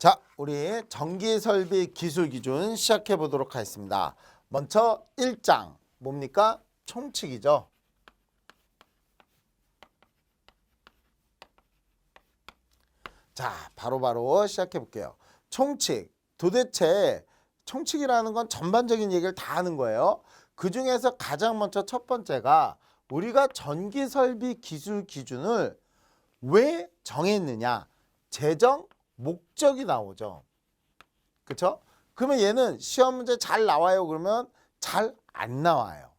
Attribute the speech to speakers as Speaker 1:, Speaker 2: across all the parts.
Speaker 1: 자, 우리 전기설비 기술 기준 시작해 보도록 하겠습니다. 먼저 1장 뭡니까? 총칙이죠. 자, 바로바로 시작해 볼게요. 총칙. 도대체 총칙이라는 건 전반적인 얘기를 다 하는 거예요. 그 중에서 가장 먼저 첫 번째가 우리가 전기설비 기술 기준을 왜 정했느냐? 재정 목적이 나오죠. 그렇죠? 그러면 얘는 시험 문제 잘 나와요. 그러면 잘 안 나와요.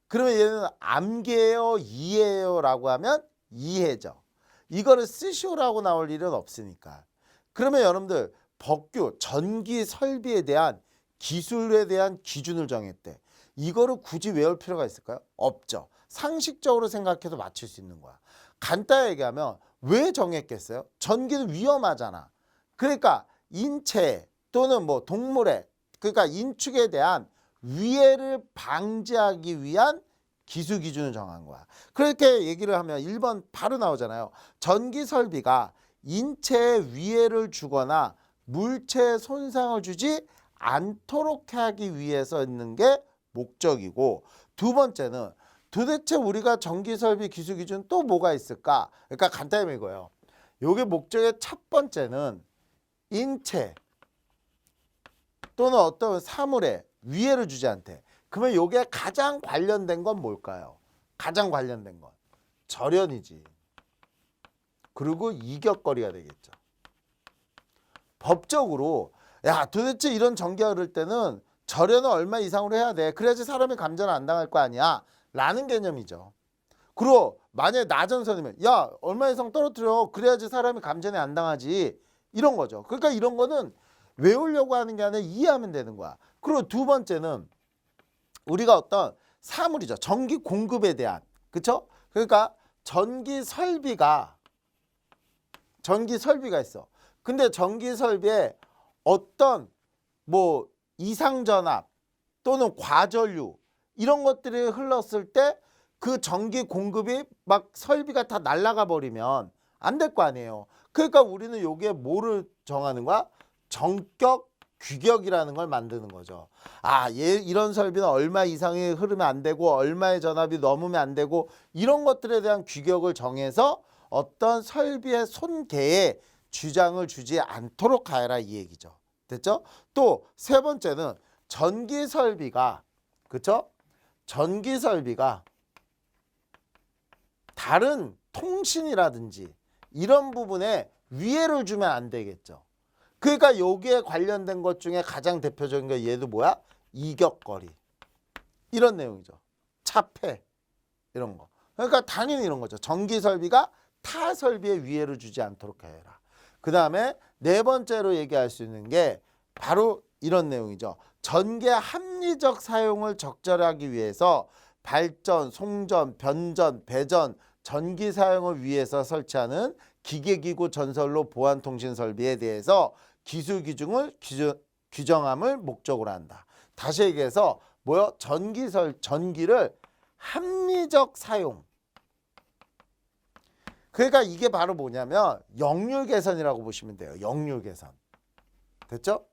Speaker 1: 그러면 얘는 암기예요, 이해예요라고 하면 이해죠. 이거를 쓰시오라고 나올 일은 없으니까. 그러면 여러분들 법규, 전기 설비에 대한 기술에 대한 기준을 정했대. 이거를 굳이 외울 필요가 있을까요? 없죠. 상식적으로 생각해도 맞출 수 있는 거야. 간단히 얘기하면 왜 정했겠어요? 전기는 위험하잖아. 그러니까 인체 또는 뭐 동물의 그러니까 인축에 대한 위해를 방지하기 위한 기술 기준을 정한 거야. 그렇게 얘기를 하면 1번 바로 나오잖아요. 전기 설비가 인체에 위해를 주거나 물체에 손상을 주지 않도록 하기 위해서 있는 게 목적이고, 두 번째는 도대체 우리가 전기 설비 기술 기준 또 뭐가 있을까? 그러니까 간단히 이거예요. 요게 목적의 첫 번째는 인체 또는 어떤 사물에 위해를 주지 않대. 그러면 요게 가장 관련된 건 뭘까요? 가장 관련된 건 절연이지. 그리고 이격거리가 되겠죠. 법적으로 야 도대체 이런 전기가 흐를 때는 절연은 얼마 이상으로 해야 돼. 그래야지 사람이 감전 안 당할 거 아니야. 라는 개념이죠. 그리고 만약에 나전선이면 야 얼마 이상 떨어뜨려. 그래야지 사람이 감전에 안 당하지. 이런 거죠. 그러니까 이런 거는 외우려고 하는 게 아니라 이해하면 되는 거야. 그리고 두 번째는 우리가 어떤 사물이죠. 전기 공급에 대한. 그렇죠? 그러니까 전기 설비가 있어. 근데 전기 설비에 어떤 뭐 이상 전압 또는 과전류 이런 것들이 흘렀을 때 그 전기 공급이 막 설비가 다 날아가 버리면 안 될 거 아니에요. 그러니까 우리는 여기에 뭐를 정하는 거야? 정격 규격이라는 걸 만드는 거죠. 아, 이런 설비는 얼마 이상이 흐르면 안 되고 얼마의 전압이 넘으면 안 되고 이런 것들에 대한 규격을 정해서 어떤 설비의 손괴에 주장을 주지 않도록 하여라 이 얘기죠. 됐죠? 또 세 번째는 전기 설비가 그렇죠? 전기 설비가 다른 통신이라든지 이런 부분에 위해를 주면 안 되겠죠. 그러니까 여기에 관련된 것 중에 가장 대표적인 게 얘도 뭐야? 이격거리. 이런 내용이죠. 차폐. 이런 거. 그러니까 당연히 이런 거죠. 전기 설비가 타 설비에 위해를 주지 않도록 해라. 그 다음에 네 번째로 얘기할 수 있는 게 바로 이런 내용이죠. 전기의 합리적 사용을 적절하기 위해서 발전, 송전, 변전, 배전, 전기 사용을 위해서 설치하는 기계기구 전선로 보안통신 설비에 대해서 기술 기준을 규정함을 목적으로 한다. 다시 얘기해서 뭐요? 전기를 합리적 사용. 그러니까 이게 바로 뭐냐면 역률 개선이라고 보시면 돼요. 역률 개선. 됐죠?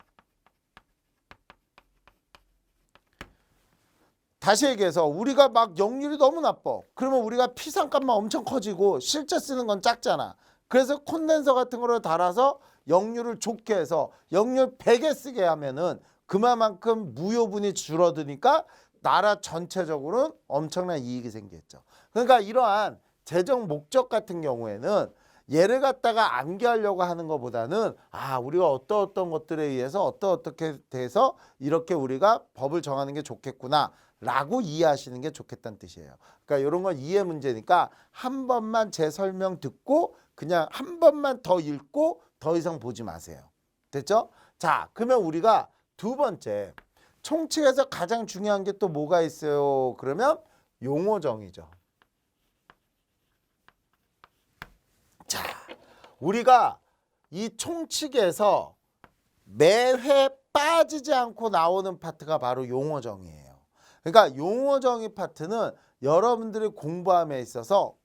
Speaker 1: 다시 얘기해서 우리가 막 역률이 너무 나빠. 그러면 우리가 피상값만 엄청 커지고 실제 쓰는 건 작잖아. 그래서 콘덴서 같은 거를 달아서 역률을 좋게 해서 역률 100에 쓰게 하면은 그만큼 무효분이 줄어드니까 나라 전체적으로는 엄청난 이익이 생겼죠. 그러니까 이러한 재정 목적 같은 경우에는 얘를 갖다가 암기하려고 하는 것보다는 우리가 어떤 것들에 의해서 어떻게 돼서 이렇게 우리가 법을 정하는 게 좋겠구나 라고 이해하시는 게 좋겠다는 뜻이에요. 그러니까 이런 건 이해 문제니까 한 번만 제 설명 듣고 그냥 한 번만 더 읽고 더 이상 보지 마세요. 됐죠? 자, 그러면 우리가 두 번째 총칙에서 가장 중요한 게 또 뭐가 있어요? 그러면 용어정의죠. 자, 우리가 이 총칙에서 매회 빠지지 않고 나오는 파트가 바로 용어정의예요. 그러니까 용어정의 파트는 여러분들이 공부함에 있어서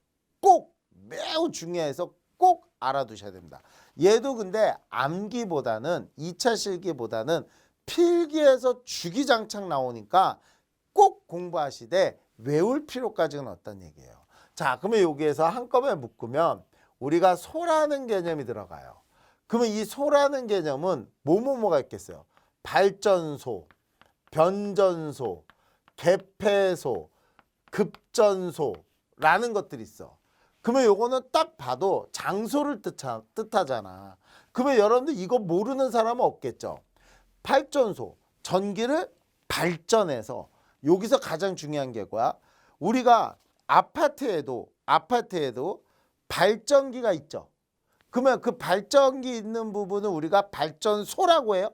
Speaker 1: 꼭 매우 중요해서 꼭 알아두셔야 됩니다. 얘도 근데 암기보다는 2차 실기보다는 필기에서 주기장창 나오니까 꼭 공부하시되 외울 필요까지는 없다는 얘기예요. 자, 그러면 여기에서 한꺼번에 묶으면 우리가 소라는 개념이 들어가요. 그러면 이 소라는 개념은 뭐가 있겠어요? 발전소, 변전소, 개폐소, 급전소라는 것들이 있어. 그러면 요거는 딱 봐도 장소를 뜻하잖아. 그러면 여러분들 이거 모르는 사람은 없겠죠. 발전소, 전기를 발전해서 여기서 가장 중요한 게 뭐야? 우리가 아파트에도 발전기가 있죠. 그러면 그 발전기 있는 부분은 우리가 발전소라고 해요.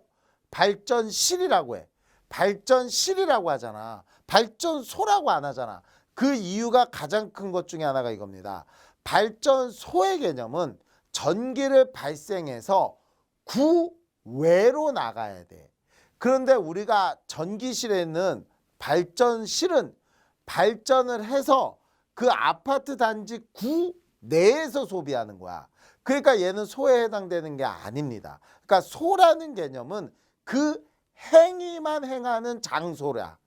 Speaker 1: 발전실이라고 해. 발전실이라고 하잖아. 발전소라고 안 하잖아. 그 이유가 가장 큰 것 중에 하나가 이겁니다. 발전소의 개념은 전기를 발생해서 구외로 나가야 돼. 그런데 우리가 전기실에 있는 발전실은 발전을 해서 그 아파트 단지 구 내에서 소비하는 거야. 그러니까 얘는 소에 해당되는 게 아닙니다. 그러니까 소라는 개념은 그 행위만 행하는 장소라.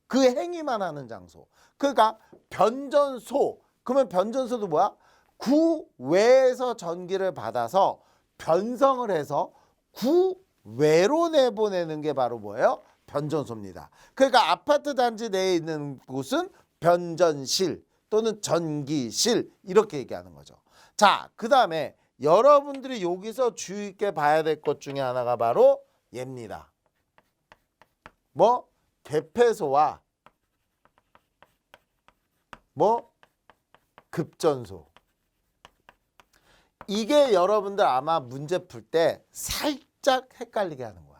Speaker 1: 그 행위만 하는 장소. 그러니까 변전소. 그러면 변전소도 뭐야? 구외에서 전기를 받아서 변성을 해서 구외로 내보내는 게 바로 뭐예요? 변전소입니다. 그러니까 아파트 단지 내에 있는 곳은 변전실 또는 전기실 이렇게 얘기하는 거죠. 자, 그 다음에 여러분들이 여기서 주의 있게 봐야 될 것 중에 하나가 바로 얘입니다. 뭐? 개폐소와 뭐? 급전소. 이게 여러분들 아마 문제 풀 때 살짝 헷갈리게 하는 거야.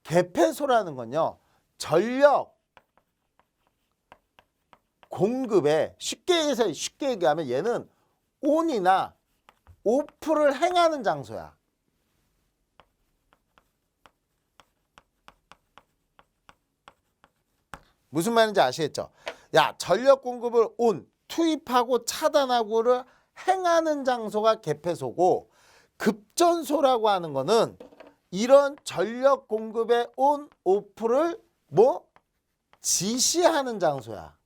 Speaker 1: 개폐소라는 건요. 전력 공급에 쉽게 얘기하면 얘는 온이나 오프를 행하는 장소야. 무슨 말인지 아시겠죠? 야, 전력 공급을 투입하고 차단하고를 행하는 장소가 개폐소고, 급전소라고 하는 거는 이런 전력 공급의 오프를 지시하는 장소야.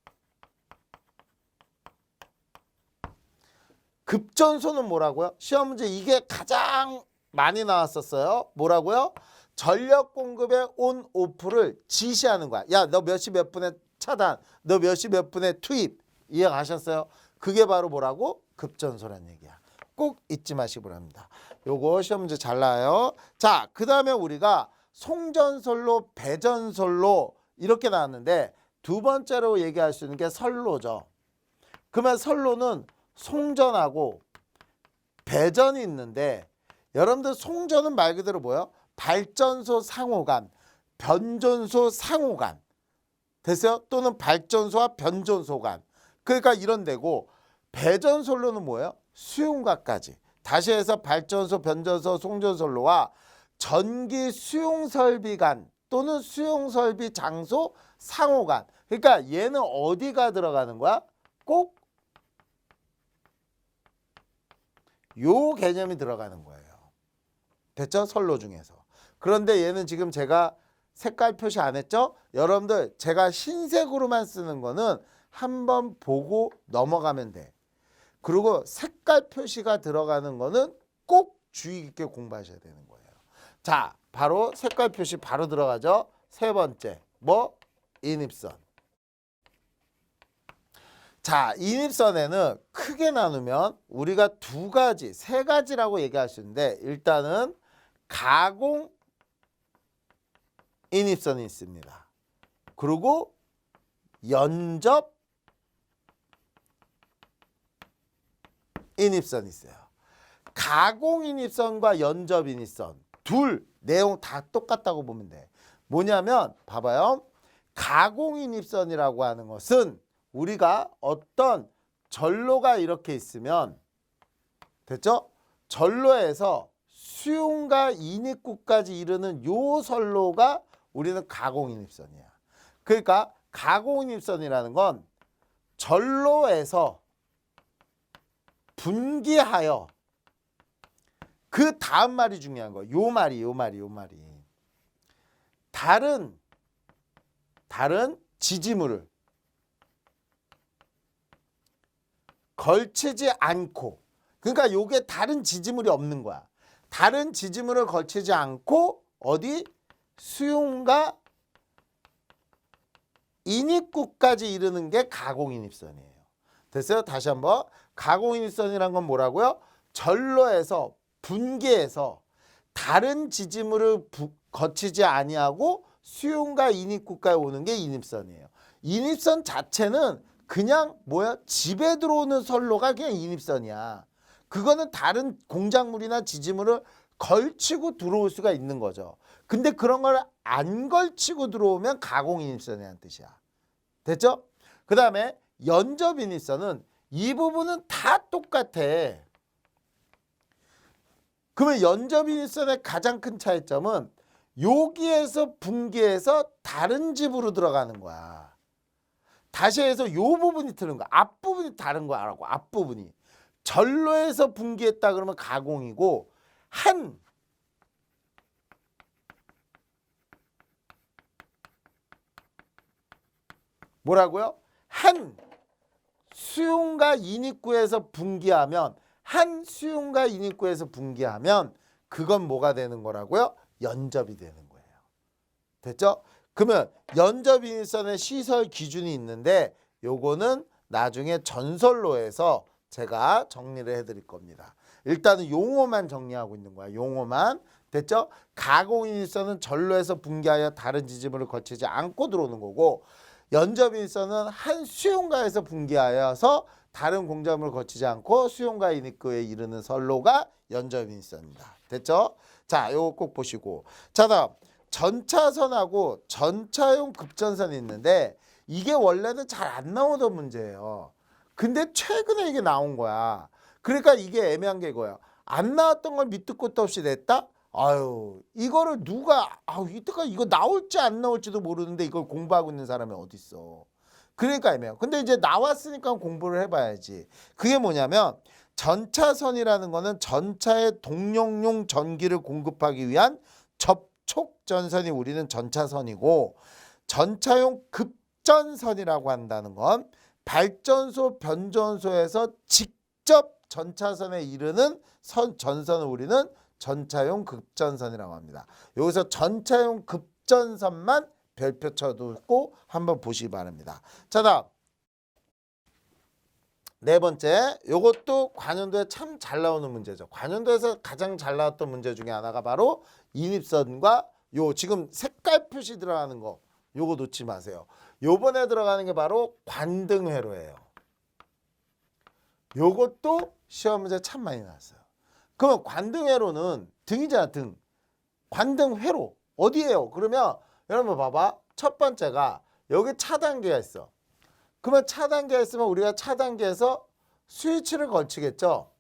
Speaker 1: 급전소는 뭐라고요? 시험 문제 이게 가장 많이 나왔었어요. 뭐라고요? 전력 공급의 오프를 지시하는 거야. 야, 너 몇 시 몇 분에 차단, 너 몇 시 몇 분에 투입. 이해가셨어요? 그게 바로 뭐라고? 급전소란 얘기야. 꼭 잊지 마시기 바랍니다. 요거 시험 문제 잘 나와요. 자, 그 다음에 우리가 송전솔로, 배전솔로 이렇게 나왔는데 두 번째로 얘기할 수 있는 게 선로죠. 그러면 선로는 송전하고 배전이 있는데, 여러분들 송전은 말 그대로 뭐예요? 발전소 상호간, 변전소 상호간. 됐어요? 또는 발전소와 변전소 간. 그러니까 이런 데고, 배전솔로는 뭐예요? 수용가까지. 다시 해서 발전소, 변전소, 송전솔로와 전기 수용설비 간 또는 수용설비 장소 상호간. 그러니까 얘는 어디가 들어가는 거야? 꼭 요 개념이 들어가는 거예요. 됐죠? 선로 중에서. 그런데 얘는 지금 제가 색깔 표시 안 했죠? 여러분들 제가 흰색으로만 쓰는 거는 한번 보고 넘어가면 돼. 그리고 색깔 표시가 들어가는 거는 꼭 주의 깊게 공부하셔야 되는 거예요. 자, 바로 색깔 표시 바로 들어가죠. 세 번째, 인입선. 자, 인입선에는 크게 나누면 우리가 세 가지라고 얘기할 수 있는데, 일단은 가공 인입선이 있습니다. 그리고 연접 인입선이 있어요. 가공 인입선과 연접 인입선 둘 내용 다 똑같다고 보면 돼. 뭐냐면 봐봐요. 가공 인입선이라고 하는 것은 우리가 어떤 전로가 이렇게 있으면, 됐죠? 전로에서 수용과 인입구까지 이르는 요 선로가 우리는 가공인입선이야. 그러니까 가공인입선이라는 건 전로에서 분기하여 그 다음 말이 중요한 거예요. 요 말이. 다른 지지물을 걸치지 않고, 그러니까 요게 다른 지지물이 없는 거야. 다른 지지물을 걸치지 않고 어디 수용과 인입구까지 이르는 게 가공인입선이에요. 됐어요? 다시 한번. 가공인입선이란 건 뭐라고요? 전로에서 분계해서 다른 지지물을 거치지 아니하고 수용과 인입구까지 오는 게 인입선이에요. 인입선 자체는 그냥 뭐야? 집에 들어오는 선로가 그냥 인입선이야. 그거는 다른 공작물이나 지지물을 걸치고 들어올 수가 있는 거죠. 근데 그런 걸 안 걸치고 들어오면 가공인입선이라는 뜻이야. 됐죠? 그 다음에 연접인입선은 이 부분은 다 똑같아. 그러면 연접인입선의 가장 큰 차이점은 여기에서 분기해서 다른 집으로 들어가는 거야. 다시 해서 이 부분이 틀린 거야. 앞부분이 다른 거라고. 앞부분이. 전로에서 분기했다 그러면 가공이고, 뭐라고요? 한 수용과 인입구에서 분기하면, 그건 뭐가 되는 거라고요? 연접이 되는 거예요. 됐죠? 그러면 연접인입선의 시설 기준이 있는데 요거는 나중에 전설로에서 제가 정리를 해드릴 겁니다. 일단은 용어만 정리하고 있는 거야. 용어만. 됐죠? 가공인입선은 전로에서 분기하여 다른 지지물을 거치지 않고 들어오는 거고, 연접인입선은 한 수용가에서 분기하여서 다른 공작물을 거치지 않고 수용가 인입구에 이르는 선로가 연접인입선입니다. 됐죠? 자, 요거 꼭 보시고. 자, 다음 전차선하고 전차용 급전선이 있는데 이게 원래는 잘 안 나오던 문제예요. 근데 최근에 이게 나온 거야. 그러니까 이게 애매한 게 이거야. 안 나왔던 걸 밑도 끝도 없이 냈다? 아유, 이거를 누가 이때까지 이거 나올지 안 나올지도 모르는데 이걸 공부하고 있는 사람이 어디 있어. 그러니까 애매해요. 근데 이제 나왔으니까 공부를 해봐야지. 그게 뭐냐면 전차선이라는 거는 전차의 동력용 전기를 공급하기 위한 접촉 전선이 우리는 전차선이고, 전차용 급전선이라고 한다는 건 발전소 변전소에서 직접 전차선에 이르는 전선을 우리는 전차용 급전선이라고 합니다. 여기서 전차용 급전선만 별표 쳐두고 한번 보시기 바랍니다. 자, 다음 네 번째, 요것도 관현도에 참 잘 나오는 문제죠. 관현도에서 가장 잘 나왔던 문제 중에 하나가 바로 인입선과 요 지금 색깔 표시 들어가는 거, 요거 놓지 마세요. 요번에 들어가는 게 바로 관등회로예요. 요것도 시험 문제 참 많이 나왔어요. 그러면 관등회로는 등이잖아, 등. 관등회로 어디예요? 그러면 여러분 봐봐. 첫 번째가 여기 차단기가 있어. 그러면 차단기가 있으면 우리가 차단기에서 스위치를 걸치겠죠.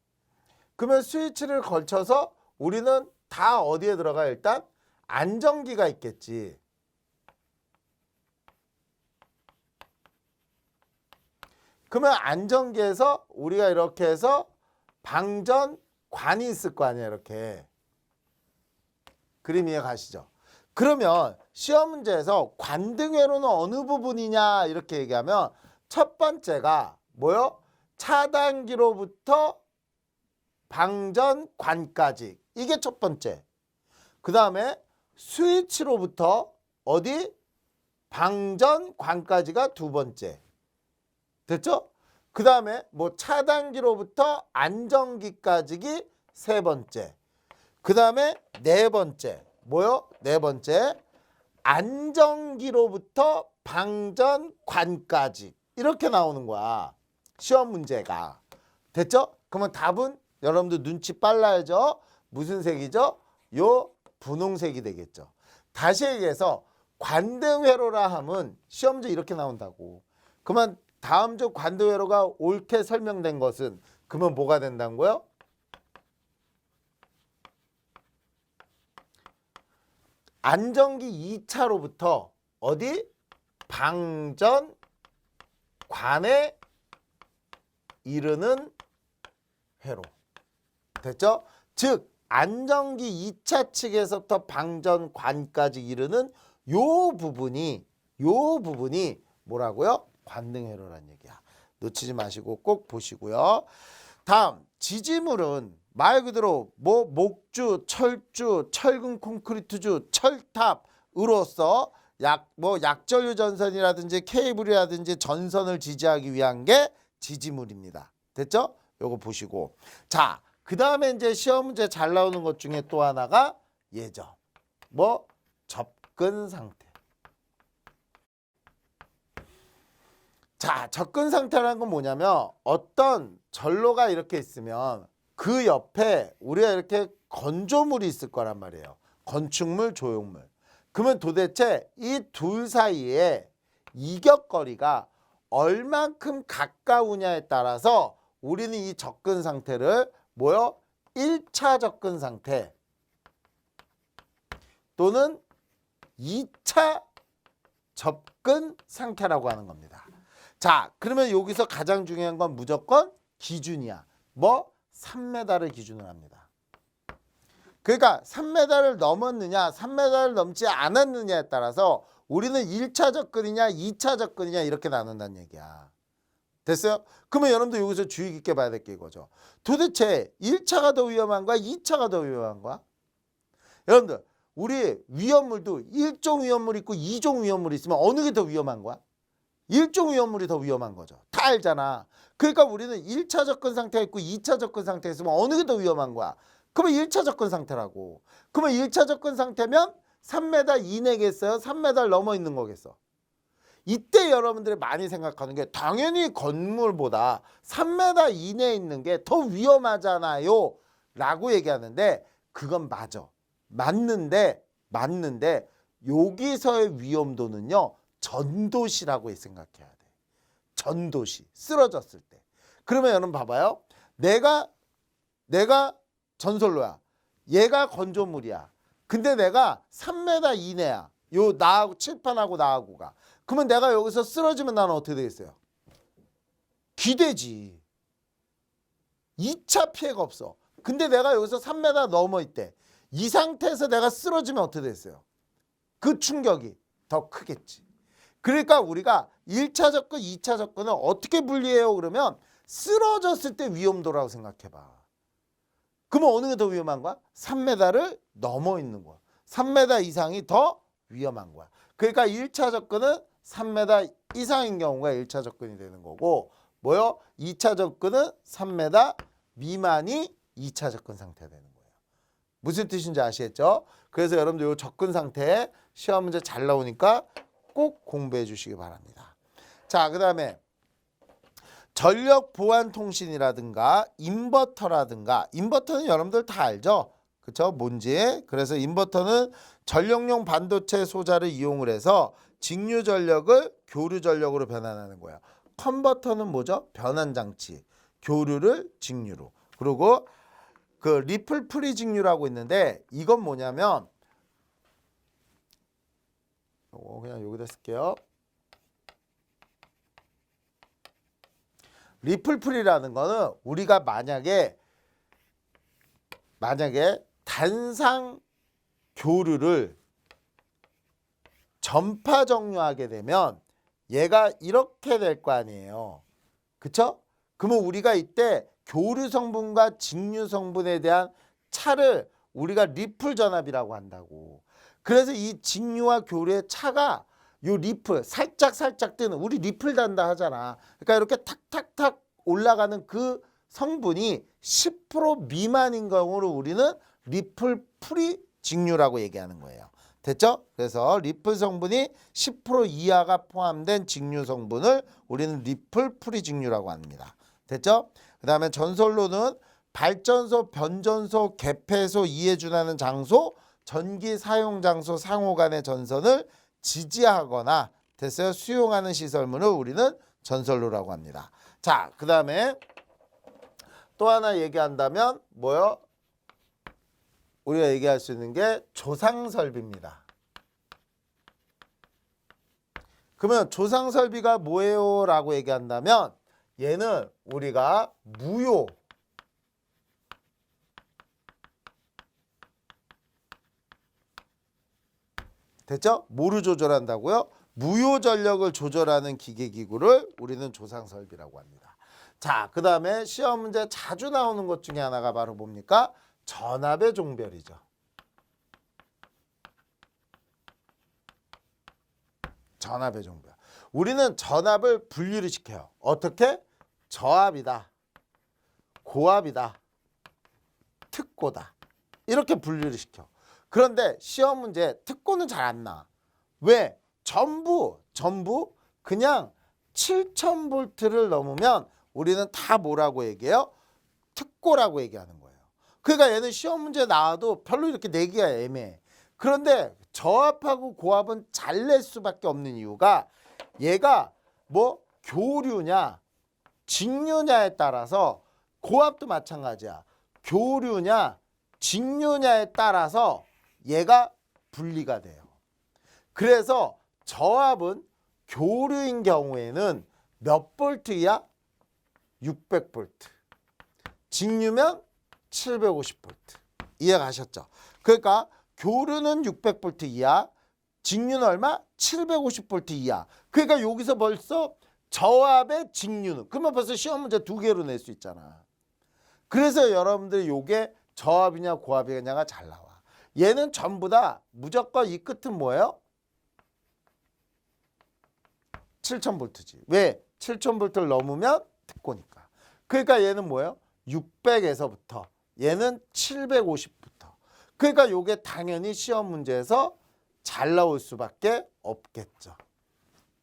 Speaker 1: 그러면 스위치를 걸쳐서 우리는 다 어디에 들어가? 일단 안전기가 있겠지. 그러면 안전기에서 우리가 이렇게 해서 방전관이 있을 거 아니야. 이렇게. 그림 이해 가시죠? 그러면 시험 문제에서 관등회로는 어느 부분이냐 이렇게 얘기하면 첫 번째가 뭐요? 차단기로부터 방전관까지. 이게 첫 번째. 그 다음에 스위치로부터 어디? 방전관까지가 두 번째. 됐죠? 그 다음에 뭐 차단기로부터 안전기까지기 세 번째. 그 다음에 네 번째. 뭐요? 네 번째. 안전기로부터 방전관까지. 이렇게 나오는 거야. 시험 문제가. 됐죠? 그러면 답은 여러분들 눈치 빨라야죠. 무슨 색이죠? 요 분홍색이 되겠죠. 다시 얘기해서 관등회로라 함은 시험 문제 이렇게 나온다고. 그러면 다음 주 관등회로가 옳게 설명된 것은 그러면 뭐가 된다는 거예요? 안전기 2차로부터 어디? 방전관에 이르는 회로. 됐죠? 즉 안정기 2차 측에서부터 방전관까지 이르는 요 부분이 뭐라고요? 관등회로란 얘기야. 놓치지 마시고 꼭 보시고요. 다음 지지물은 말 그대로 뭐 목주, 철주, 철근 콘크리트주, 철탑으로서 약전류 전선이라든지 케이블이라든지 전선을 지지하기 위한 게 지지물입니다. 됐죠? 요거 보시고. 자, 그 다음에 이제 시험 문제 잘 나오는 것 중에 또 하나가 예죠. 뭐 접근 상태. 자, 접근 상태라는 건 뭐냐면 어떤 전로가 이렇게 있으면 그 옆에 우리가 이렇게 건조물이 있을 거란 말이에요. 건축물, 조형물. 그러면 도대체 이 둘 사이에 이격거리가 얼만큼 가까우냐에 따라서 우리는 이 접근 상태를 뭐요? 1차 접근 상태 또는 2차 접근 상태라고 하는 겁니다. 자, 그러면 여기서 가장 중요한 건 무조건 기준이야. 뭐? 3m를 기준으로 합니다. 그러니까 3m를 넘었느냐 3m를 넘지 않았느냐에 따라서 우리는 1차 접근이냐 2차 접근이냐 이렇게 나눈다는 얘기야. 됐어요? 그러면 여러분들 여기서 주의 깊게 봐야 될 게 이거죠. 도대체 1차가 더 위험한 거야? 2차가 더 위험한 거야? 여러분들 우리 위험물도 1종 위험물이 있고 2종 위험물이 있으면 어느 게 더 위험한 거야? 1종 위험물이 더 위험한 거죠. 다 알잖아. 그러니까 우리는 1차 접근 상태가 있고 2차 접근 상태가 있으면 어느 게 더 위험한 거야? 그러면 1차 접근 상태라고. 그러면 1차 접근 상태면 3m 이내겠어요? 3m를 넘어 있는 거겠어? 이때 여러분들이 많이 생각하는 게 당연히 건물보다 3m 이내에 있는 게 더 위험하잖아요 라고 얘기하는데 그건 맞아. 맞는데 여기서의 위험도는요. 전도시라고 생각해야 돼. 전도시. 쓰러졌을 때. 그러면 여러분 봐봐요. 내가 전솔로야. 얘가 건조물이야. 근데 내가 3m 이내야. 요 나하고 칠판하고 나하고가. 그러면 내가 여기서 쓰러지면 나는 어떻게 되겠어요? 기대지. 2차 피해가 없어. 근데 내가 여기서 3m 넘어 있대. 이 상태에서 내가 쓰러지면 어떻게 됐어요? 그 충격이 더 크겠지. 그러니까 우리가 1차 접근, 2차 접근은 어떻게 분리해요? 그러면 쓰러졌을 때 위험도라고 생각해봐. 그러면 어느 게 더 위험한 거야? 3m를 넘어 있는 거야. 3m 이상이 더 위험한 거야. 그러니까 1차 접근은 3m 이상인 경우가 1차 접근이 되는 거고 뭐요? 2차 접근은 3m 미만이 2차 접근 상태가 되는 거예요. 무슨 뜻인지 아시겠죠? 그래서 여러분들 이 접근 상태 시험 문제 잘 나오니까 꼭 공부해 주시기 바랍니다. 자, 그 다음에 전력 보안 통신이라든가 인버터라든가 인버터는 여러분들 다 알죠? 그렇죠? 뭔지. 그래서 인버터는 전력용 반도체 소자를 이용을 해서 직류 전력을 교류 전력으로 변환하는 거예요. 컨버터는 뭐죠? 변환 장치. 교류를 직류로. 그리고 그 리플 프리 직류라고 있는데 이건 뭐냐면 그냥 여기다 쓸게요. 리플 프리라는 거는 우리가 만약에 단상 교류를 전파 정류하게 되면 얘가 이렇게 될 거 아니에요. 그쵸? 그러면 우리가 이때 교류 성분과 직류 성분에 대한 차를 우리가 리플 전압이라고 한다고. 그래서 이 직류와 교류의 차가 요 리플 살짝 뜨는 우리 리플 단다 하잖아. 그러니까 이렇게 탁탁탁 올라가는 그 성분이 10% 미만인 경우로 우리는 리플 프리 직류라고 얘기하는 거예요. 됐죠? 그래서 리플 성분이 10% 이하가 포함된 직류 성분을 우리는 리플 프리 직류라고 합니다. 됐죠? 그 다음에 전솔로는 발전소, 변전소, 개폐소, 이에 준하는 장소, 전기 사용 장소 상호 간의 전선을 지지하거나 됐어요? 수용하는 시설물을 우리는 전솔로라고 합니다. 자, 그 다음에 또 하나 얘기한다면 뭐요? 우리가 얘기할 수 있는 게 조상설비입니다. 그러면 조상설비가 뭐예요? 라고 얘기한다면 얘는 우리가 무효 됐죠? 뭐를 조절한다고요? 무효 전력을 조절하는 기계기구를 우리는 조상설비라고 합니다. 자, 그 다음에 시험 문제 자주 나오는 것 중에 하나가 바로 뭡니까? 전압의 종별이죠. 전압의 종별. 우리는 전압을 분류를 시켜요. 어떻게? 저압이다, 고압이다, 특고다. 이렇게 분류를 시켜. 그런데 시험 문제 특고는 잘 안 나. 왜? 전부 그냥 7000V를 넘으면 우리는 다 뭐라고 얘기해요? 특고라고 얘기하는 거예요. 그러니까 얘는 시험 문제 나와도 별로 이렇게 내기가 애매해. 그런데 저압하고 고압은 잘 낼 수밖에 없는 이유가 얘가 뭐 교류냐 직류냐에 따라서, 고압도 마찬가지야. 교류냐 직류냐에 따라서 얘가 분리가 돼요. 그래서 저압은 교류인 경우에는 몇 볼트야? 600V. 직류면 750V. 이해가셨죠? 그러니까 교류는 600V 이하, 직류는 얼마? 750V 이하. 그러니까 여기서 벌써 저압의 직류는, 그러면 벌써 시험 문제 2개로 낼 수 있잖아. 그래서 여러분들이 요게 저압이냐 고압이냐가 잘 나와. 얘는 전부 다 무조건 이 끝은 뭐예요? 7000V지. 왜? 7000V를 넘으면 특고니까. 그러니까 얘는 뭐예요? 600에서부터 얘는 750부터. 그러니까 요게 당연히 시험 문제에서 잘 나올 수밖에 없겠죠.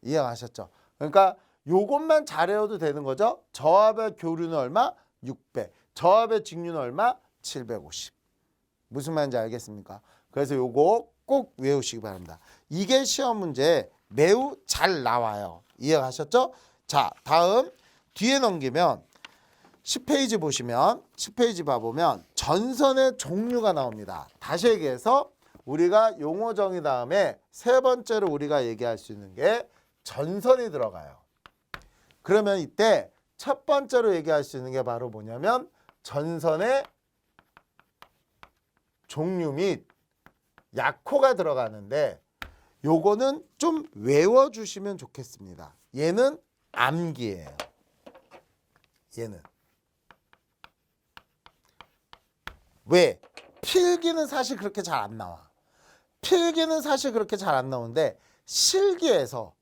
Speaker 1: 이해가셨죠? 그러니까 요것만 잘해도 되는 거죠. 저압의 교류는 얼마? 600. 저압의 직류는 얼마? 750. 무슨 말인지 알겠습니까? 그래서 요거 꼭 외우시기 바랍니다. 이게 시험 문제 매우 잘 나와요. 이해가셨죠? 자, 다음 뒤에 넘기면 10페이지 보시면, 10페이지 봐보면 전선의 종류가 나옵니다. 다시 얘기해서 우리가 용어 정의 다음에 세 번째로 우리가 얘기할 수 있는 게 전선이 들어가요. 그러면 이때 첫 번째로 얘기할 수 있는 게 바로 뭐냐면 전선의 종류 및 약호가 들어가는데, 요거는 좀 외워주시면 좋겠습니다. 얘는 암기예요. 얘는. 왜? 필기는 사실 그렇게 잘 안 나와. 필기는 사실 그렇게 잘 안 나오는데 실기에서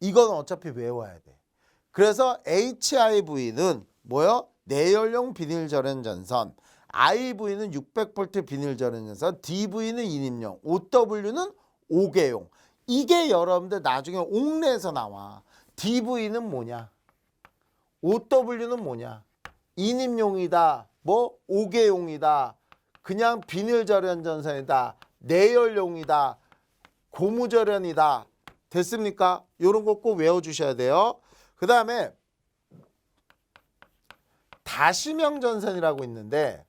Speaker 1: 이건 어차피 외워야 돼. 그래서 HIV는 뭐요? 내연용 비닐 절연 전선, IV는 600V 비닐 절연 전선, DV는 인입용, OW는 5개용. 이게 여러분들 나중에 옥내에서 나와. DV는 뭐냐? OW는 뭐냐? 인입용이다. 뭐 5개용이다. 그냥 비닐 절연 전선이다. 내연용이다. 고무 절연이다. 됐습니까? 이런 거 꼭 외워주셔야 돼요. 그 다음에 다시명 전선이라고 있는데,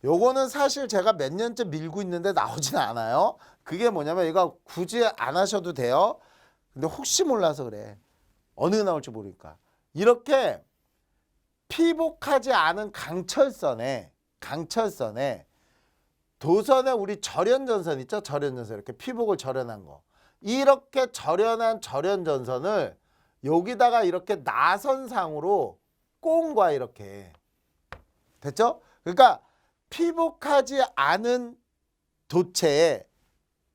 Speaker 1: 요거는 사실 제가 몇 년째 밀고 있는데 나오진 않아요. 그게 뭐냐면 이거 굳이 안 하셔도 돼요. 근데 혹시 몰라서 그래. 어느 나올지 모르니까. 이렇게 피복하지 않은 강철선에 도선에 우리 절연전선 있죠? 절연전선. 이렇게 피복을 절연한 거. 이렇게 절연한 절연전선을 여기다가 이렇게 나선상으로 꼰 거야, 이렇게. 됐죠? 그러니까 피복하지 않은 도체에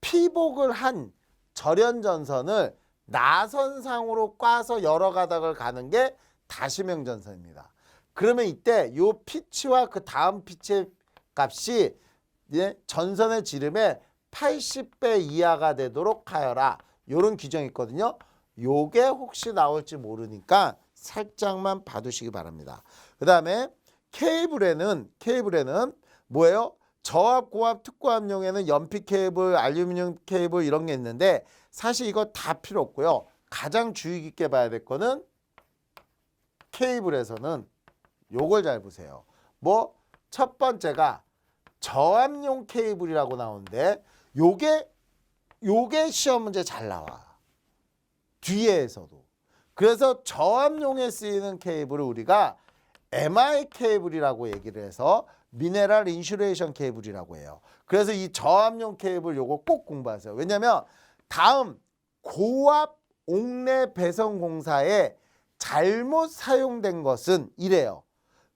Speaker 1: 피복을 한 절연전선을 나선상으로 꽈서 여러 가닥을 가는 게 다시명전선입니다. 그러면 이때 요 피치와 그 다음 피치의 값이 전선의 지름의 80배 이하가 되도록 하여라. 요런 규정이 있거든요. 요게 혹시 나올지 모르니까 살짝만 봐두시기 바랍니다. 그 다음에 케이블에는 뭐예요? 저압, 고압, 특고압용에는 연필 케이블, 알루미늄 케이블 이런 게 있는데 사실 이거 다 필요 없고요. 가장 주의 깊게 봐야 될 거는 케이블에서는 요걸 잘 보세요. 뭐 첫 번째가 저압용 케이블이라고 나오는데 요게 시험 문제 잘 나와. 뒤에서도. 그래서 저압용에 쓰이는 케이블을 우리가 MI 케이블이라고 얘기를 해서 미네랄 인슐레이션 케이블이라고 해요. 그래서 이 저압용 케이블 요거 꼭 공부하세요. 왜냐면 다음 고압 옥내 배선 공사에 잘못 사용된 것은 이래요.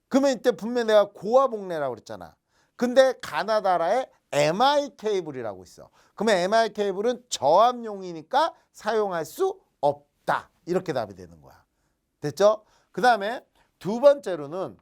Speaker 1: 그러면 이때 분명히 내가 고압 옥내라고 그랬잖아. 근데 가나다라에 MI 케이블이라고 있어. 그러면 MI 케이블은 저압용이니까 사용할 수 없다. 이렇게 답이 되는 거야. 됐죠? 그 다음에 두 번째로는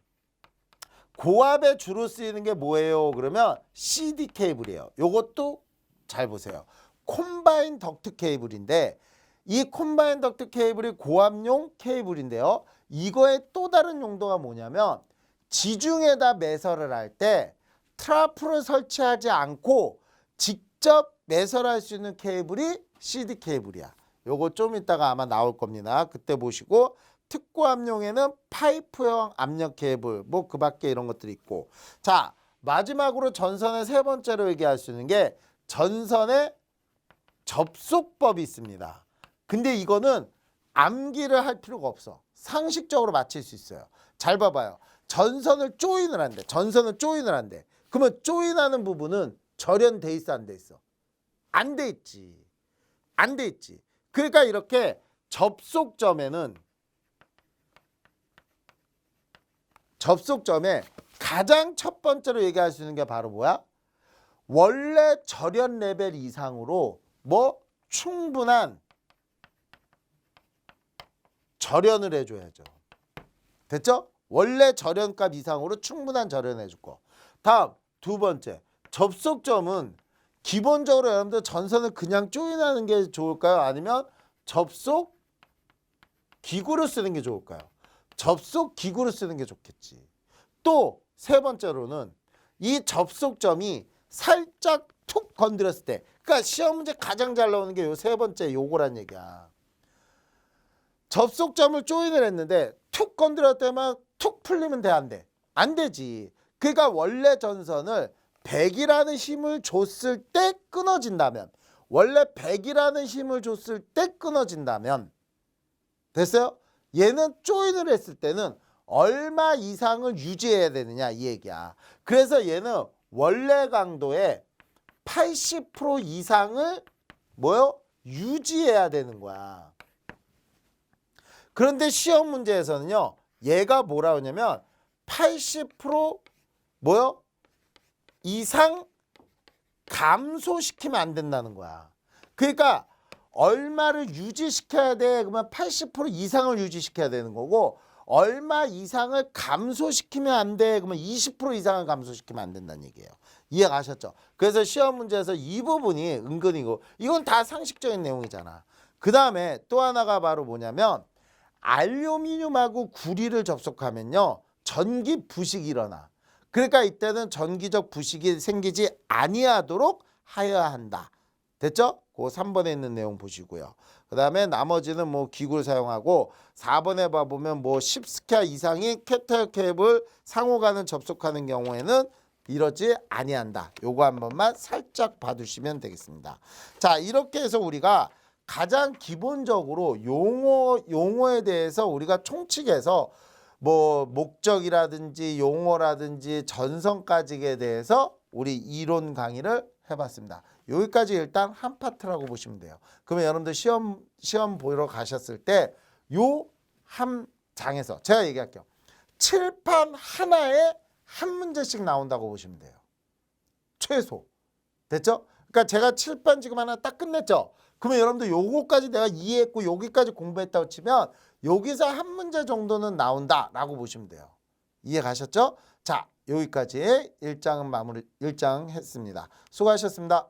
Speaker 1: 고압에 주로 쓰이는 게 뭐예요? 그러면 CD 케이블이에요. 요것도 잘 보세요. 콤바인 덕트 케이블인데 이 콤바인 덕트 케이블이 고압용 케이블인데요. 이거의 또 다른 용도가 뭐냐면 지중에다 매설을 할 때 트라프를 설치하지 않고 직접 매설할 수 있는 케이블이 CD 케이블이야. 요거 좀 이따가 아마 나올 겁니다. 그때 보시고 특고압용에는 파이프형 압력 케이블 뭐 그 밖에 이런 것들이 있고 자 마지막으로 전선의 세 번째로 얘기할 수 있는 게 전선의 접속법이 있습니다. 근데 이거는 암기를 할 필요가 없어. 상식적으로 맞힐 수 있어요. 잘 봐봐요. 전선을 조인을 한대. 전선을 조인을 한대. 그러면 조인하는 부분은 절연돼 있어 안 돼 있어? 안 돼 있지. 안 돼 있지. 그러니까 이렇게 접속점에 가장 첫 번째로 얘기할 수 있는 게 바로 뭐야? 원래 절연 레벨 이상으로 뭐 충분한 절연을 해줘야죠. 됐죠? 원래 절연값 이상으로 충분한 절연 해줄 거. 다음 두 번째 접속점은 기본적으로 여러분들 전선을 그냥 조인하는 게 좋을까요? 아니면 접속 기구를 쓰는 게 좋을까요? 접속 기구를 쓰는 게 좋겠지. 또 세 번째로는 이 접속점이 살짝 툭 건드렸을 때 그러니까 시험 문제 가장 잘 나오는 게 요 세 번째 요거란 얘기야. 접속점을 조인을 했는데 툭 건드렸을 때만 툭 풀리면 돼 안 돼? 안 되지. 그러니까 원래 전선을 100이라는 힘을 줬을 때 끊어진다면 원래 100이라는 힘을 줬을 때 끊어진다면 됐어요? 얘는 조인을 했을 때는 얼마 이상을 유지해야 되느냐 이 얘기야. 그래서 얘는 원래 강도의 80% 이상을 뭐요? 유지해야 되는 거야. 그런데 시험 문제에서는요. 얘가 뭐라 하냐면 80% 뭐요? 이상 감소시키면 안 된다는 거야. 그러니까 얼마를 유지시켜야 돼? 그러면 80% 이상을 유지시켜야 되는 거고 얼마 이상을 감소시키면 안 돼? 그러면 20% 이상을 감소시키면 안 된다는 얘기예요. 이해가셨죠? 그래서 시험 문제에서 이 부분이 은근히고 이건 다 상식적인 내용이잖아. 그 다음에 또 하나가 바로 뭐냐면 알루미늄하고 구리를 접속하면요. 전기 부식이 일어나. 그러니까 이때는 전기적 부식이 생기지 아니하도록 하여야 한다. 됐죠? 그 3번에 있는 내용 보시고요. 그 다음에 나머지는 뭐 기구를 사용하고 4번에 봐보면 뭐 10스퀘어 이상이 캡터 케이블 상호간을 접속하는 경우에는 이러지 아니한다. 요거 한 번만 살짝 봐두시면 되겠습니다. 자 이렇게 해서 우리가 가장 기본적으로 용어에 대해서 우리가 총칙해서 뭐 목적이라든지 용어라든지 전선까지에 대해서 우리 이론 강의를 해봤습니다. 여기까지 일단 한 파트라고 보시면 돼요. 그러면 여러분들 시험 보러 가셨을 때 요 한 장에서 제가 얘기할게요. 칠판 하나에 한 문제씩 나온다고 보시면 돼요. 최소. 됐죠? 그러니까 제가 칠판 지금 하나 딱 끝냈죠? 그러면 여러분들 요거까지 내가 이해했고 여기까지 공부했다고 치면 여기서 한 문제 정도는 나온다라고 보시면 돼요. 이해 가셨죠? 자, 여기까지 1장은 마무리 1장 했습니다. 수고하셨습니다.